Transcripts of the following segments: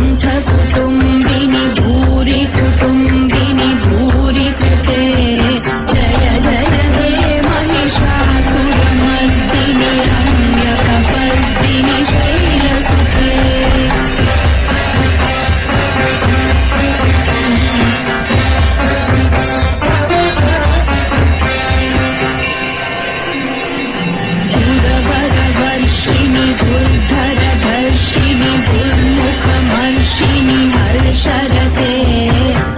कंठ कुटुंबिनी भूरि कुटुंबिनी भूरि कृते जय जय हे महिषासुरमर्दिनि रम्यकपर्दिनि शैलसुते सुरवरवर्षिणि दुर्धरधर्षिणि दुर्मुखमर्षिणि हर्षरते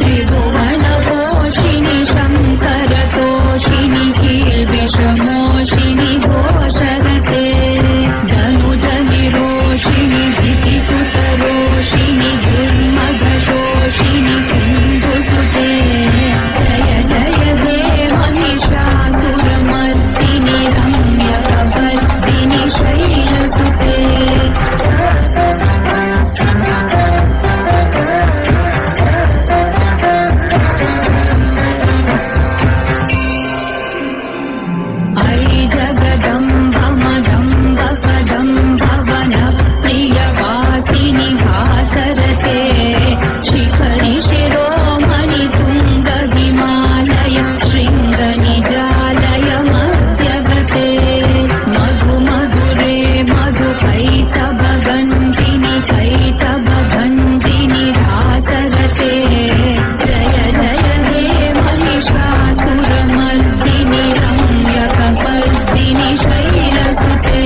त्रिभुवनपोषिणि शङ्करतोषिणि कीर्विषमोषिणि घोषरते धनुजनिरोषिणि धीतिसुतरोषिणि दुर्मदशोषिणि सिन्धुसुते जय जय हे महिषासुरमर्दिनि रम्यकपर्दिनि शैलसुते ऐ जगदम्ब मदम्ब कदम्ब वनप्रियवासिनि हासरते शिखरि शिरोमणि तुङ्ग हिमालय शृङ्गनिजालय मध्यगते मधु मधुरे मधुकैटभगञ्जिनि कैटभगञ्जिनि हासरते जय जय हे महिषासुरमर्दिनि रम्यकपर्दिनि शैलसुते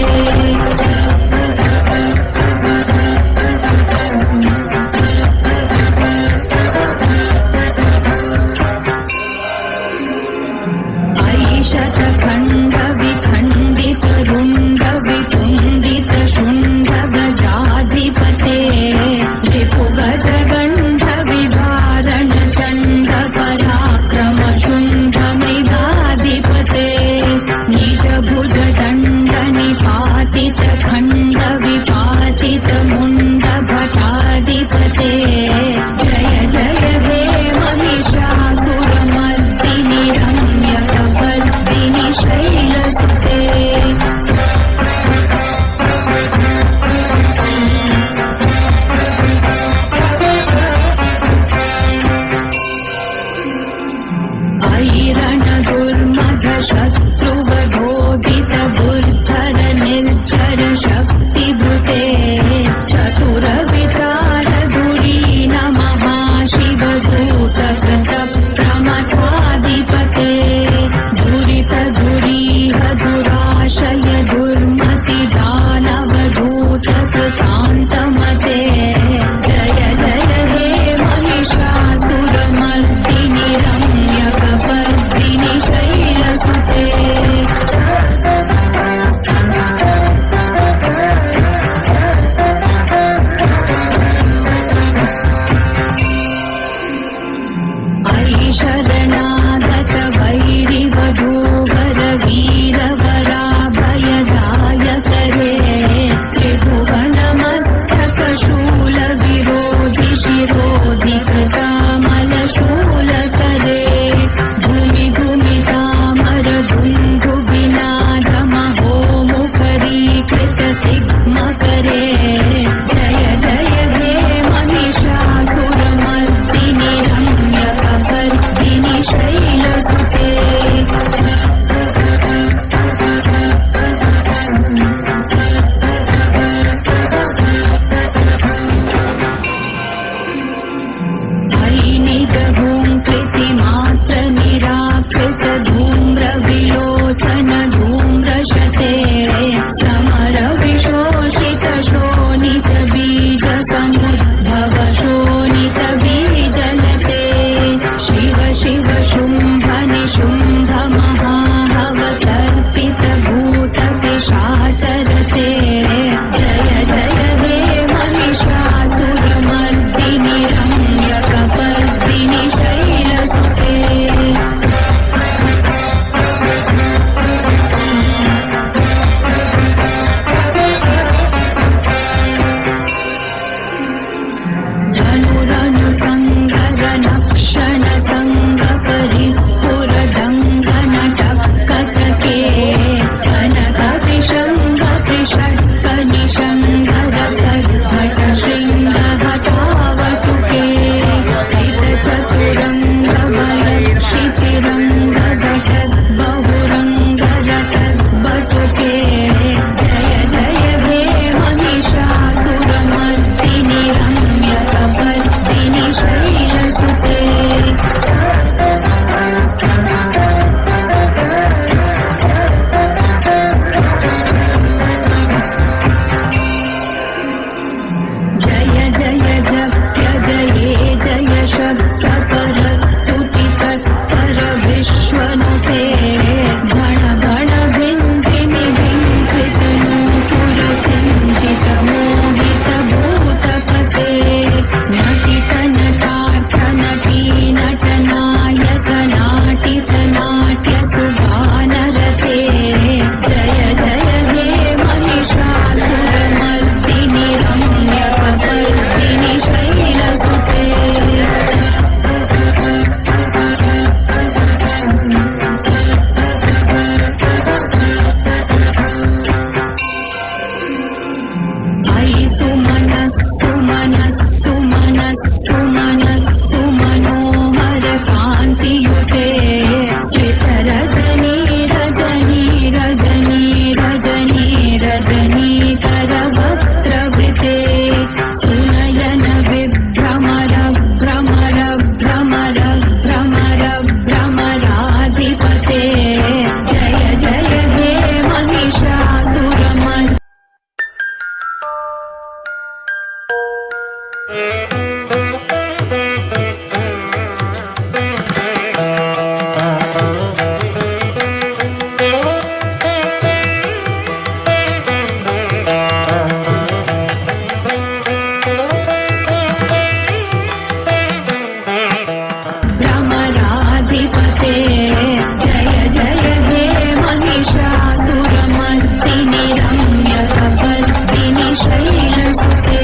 शतखण्ड विखण्डित रुण्ड वितुण्डित शुण्ड गजाधिपते रिपुगज गण्ड विदारण चण्ड पराक्रम शुण्ड मृगाधिपते निज भुज दण्ड निपातित खण्ड विपातित मुण्ड भटाधिपते जय जय हे महिषासुरमर्दिनि रम्यकपर्दिनि शैलसुते ऐरण दुर्मध शत्रुवधोदित दुर्धर निर्जर शक्तिभृते चतुर विचार धुरीन महाशिवधूत कृत प्रमथाधिपते धुरित धुरीह दुराशय दुर्मति दानवधूत कृतान्तमते जय जय हे महिषासुरमर्दिनि रम्यकपर्दिनि शैलसुते ऐ शरणागत वैरिवधूवर वीरवराभयदायक रे त्रिभुवनमस्तकशूल विरोधि शिरोधि कृतामलशूलकरे भूमि भूमितामर धुन्धुभिनाद महोमुखरीकृत तिग्मकरे जय जय हे महिषासुरमर्दिनि रम्यकपर्दिनि शैलसुते ऐ निज हुङ्कृतिमात्र निराकृत धूम्र विलोचन धूम्रशते समर विशोषित शोणित बीज समुद्भव शोणित बीजलते शिव शिव शुम्भ निशुम्भ महाहवतर्पित भूत पिशाचरते जय जय हे महिषासुरमर्दिनि रम्यकपर्दिनि शैलसुते धनुरनु संगर नक्षण संग परिस्फुर दङ्गन टक्कटके कनक विशङ्ग कृषट्क निशङ्ग रसद्भट शृङ्ग भटा जप्य जये जय शब्द परस्तुति तत्पर विश्वनुते भण भण भिन्धिमि भिन्धित नूपुर सिञ्चित मोहित भूतपते नटित नटार्थ नटी नटनायक नाटित नाट्य सुगानरते जय जय हे महिषासुरमर्दिनि रम्यकपर्दिनि शैलसुते अयि सुमनस्सु मनस्सु मनस्सु मनस्सु मनोहर कान्तियुते श्रितरजनी रजनी रजनी रजनी रजनीतर वक्त्रवृते सुनयन विभ्रमर भ्रमर भ्रमर भ्रमर भ्रमराधिपते जय जय हे महिषासुरमर्दिनि भ्रमराधिपते जय जय हे महिषासुरमर्दिनि रम्यकपर्दिनि शैलसुते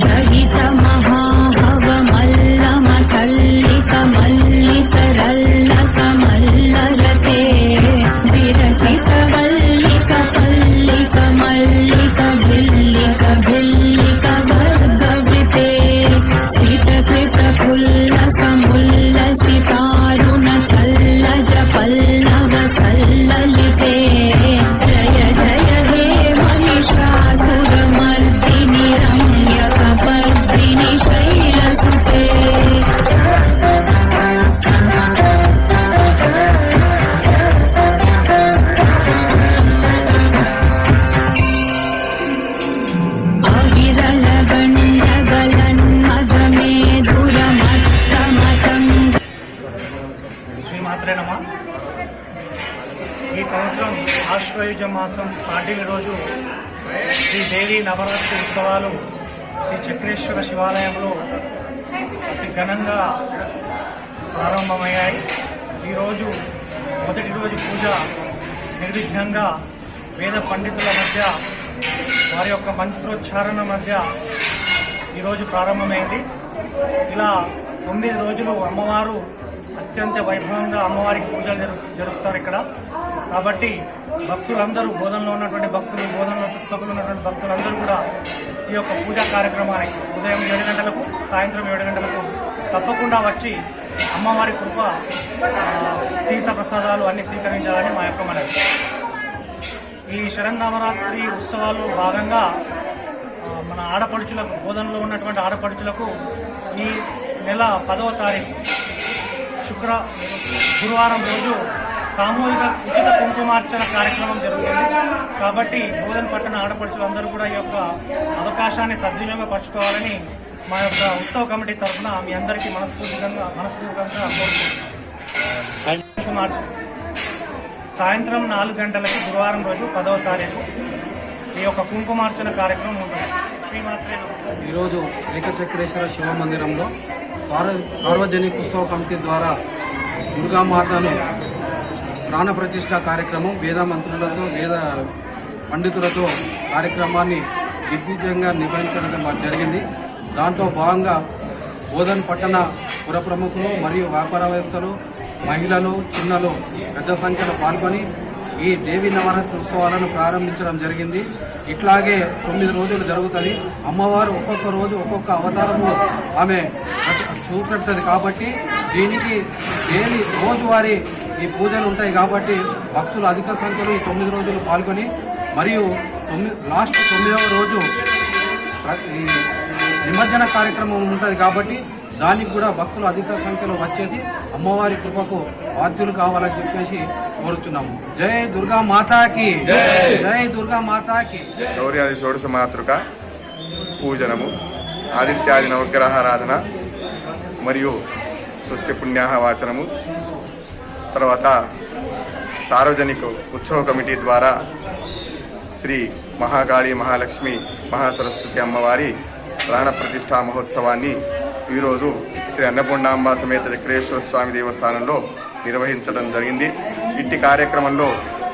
सहित महाहव मल्लम कल्लिक मल्लितरल्लक मल्लरते विरचित वल्लिक पल्लिक मल्लिक भिल्लिक भिल्लिक वर्गवृते सितकृत फुल्लक मुल्लसितारुण कल्लज पल्लव सल्ललिते जय जय हे महिषासुरमर्दिनि रम्यकपर्दिनि शैलसुते अविरल गण्डगलन्मधमेधुरमत्तमतङ्ग శ్రీమాత్రే నమః. ఈ సంవత్సరం ఆశ్వయుజ మాసం 4వ రోజు శ్రీదేవి నవరాత్రి ఉత్సవాలు శ్రీ చక్రేశ్వర శివాలయంలో అతి ఘనంగా ప్రారంభమయ్యాయి. ఈరోజు మొదటి రోజు పూజ నిర్విఘ్నంగా వేద పండితుల మధ్య వారి యొక్క మంత్రోచ్చారణ మధ్య ఈరోజు ప్రారంభమైంది. ఇలా 9 రోజులు అమ్మవారు అత్యంత వైభవంగా అమ్మవారికి పూజలు జరుపుతారు ఇక్కడ. కాబట్టి భక్తులందరూ బోధనలో ఉన్నటువంటి భక్తులు, బోధనలో చుట్టుపక్కల ఉన్నటువంటి భక్తులందరూ కూడా ఈ యొక్క పూజా కార్యక్రమానికి ఉదయం 7 గంటలకు సాయంత్రం 7 గంటలకు తప్పకుండా వచ్చి అమ్మవారి కృప తీర్థ ప్రసాదాలు అన్ని స్వీకరించాలని మా యొక్క మనవి. ఈ శరన్నవరాత్రి ఉత్సవాల్లో భాగంగా మన ఆడపడుచులకు, బోధనలో ఉన్నటువంటి ఆడపడుచులకు ఈ నెల 10వ తారీఖు గురువారం రోజు సామూహిక ఉచిత కుంకుమార్చన కార్యక్రమం జరుగుతుంది. కాబట్టి బోధన పట్టణ ఆడపడుచులందరూ కూడా ఈ యొక్క అవకాశాన్ని సద్వినియోగపరచుకోవాలని మా యొక్క ఉత్సవ కమిటీ తరఫున మీ అందరికీ మనస్ఫూర్తిగా కోరుకుంటున్నాం. సాయంత్రం 4 గంటలకి గురువారం రోజు 10వ తారీఖు ఈ యొక్క కుంకుమార్చన కార్యక్రమం ఉంటుంది. శ్రీమాత్రే ఈరోజు ఏకచక్రేశ్వర శివ మందిరంలో సార్వజనిక ఉత్సవ కమిటీ ద్వారా దుర్గామాతను ప్రాణ ప్రతిష్ఠ కార్యక్రమం వేద మంత్రులతో, వేద పండితులతో కార్యక్రమాన్ని దిగ్విజయంగా నిర్వహించడం జరిగింది. దాంట్లో భాగంగా బోధన్ పట్టణ పుర ప్రముఖులు మరియు వ్యాపారవేత్తలు, మహిళలు, చిన్నలు పెద్ద సంఖ్యలో పాల్గొని ఈ దేవి నవరాత్రి ఉత్సవాలను ప్రారంభించడం జరిగింది. ఇట్లాగే 9 రోజులు జరుగుతుంది. అమ్మవారు ఒక్కొక్క రోజు ఒక్కొక్క అవతారము ఆమె చూపెడుతుంది. కాబట్టి దీనికి డైలీ రోజువారీ ఈ పూజలు ఉంటాయి. కాబట్టి భక్తులు అధిక సంఖ్యలో ఈ 9 రోజులు పాల్గొని మరియు లాస్ట్ 9వ రోజు నిమజ్జన కార్యక్రమం ఉంటుంది. కాబట్టి దానికి కూడా భక్తులు అధిక సంఖ్యలో వచ్చేసి అమ్మవారి కృపకు బాధ్యులు కావాలని చెప్పేసి కోరుతున్నాము. జై దుర్గా మాతాకి, జై దుర్గా మాతాకి. గౌర్యాది షోడశ మాతృక పూజనము, ఆదిత్యాది నవగ్రహారాధన మరియు సృష్టి పుణ్యాహ వాచనము, తర్వాత సార్వజనిక ఉత్సవ కమిటీ ద్వారా శ్రీ మహాకాళి మహాలక్ష్మి మహాసరస్వతి అమ్మవారి ప్రాణ ప్రతిష్ఠా మహోత్సవాన్ని ఈరోజు శ్రీ అన్నపూర్ణాంబ సమేత చక్రేశ్వర స్వామి దేవస్థానంలో నిర్వహించడం జరిగింది. ఇట్టి కార్యక్రమంలో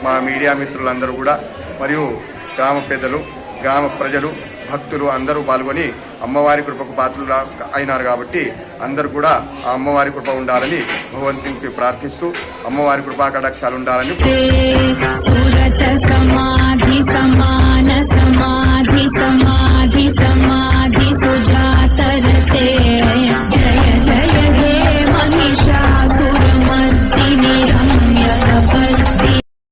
మా మీడియా మిత్రులందరూ కూడా మరియు గ్రామ పెద్దలు, గ్రామ ప్రజలు, భక్తులు అందరూ పాల్గొని అమ్మవారి కృపకు పాత్రలు అయినారు కాబట్టి అందరూ కూడా ఆ అమ్మవారి కృప ఉండాలని భగవంతునికి ప్రార్థిస్తూ అమ్మవారి కృపా కటాక్షాలు ఉండాలని సురచ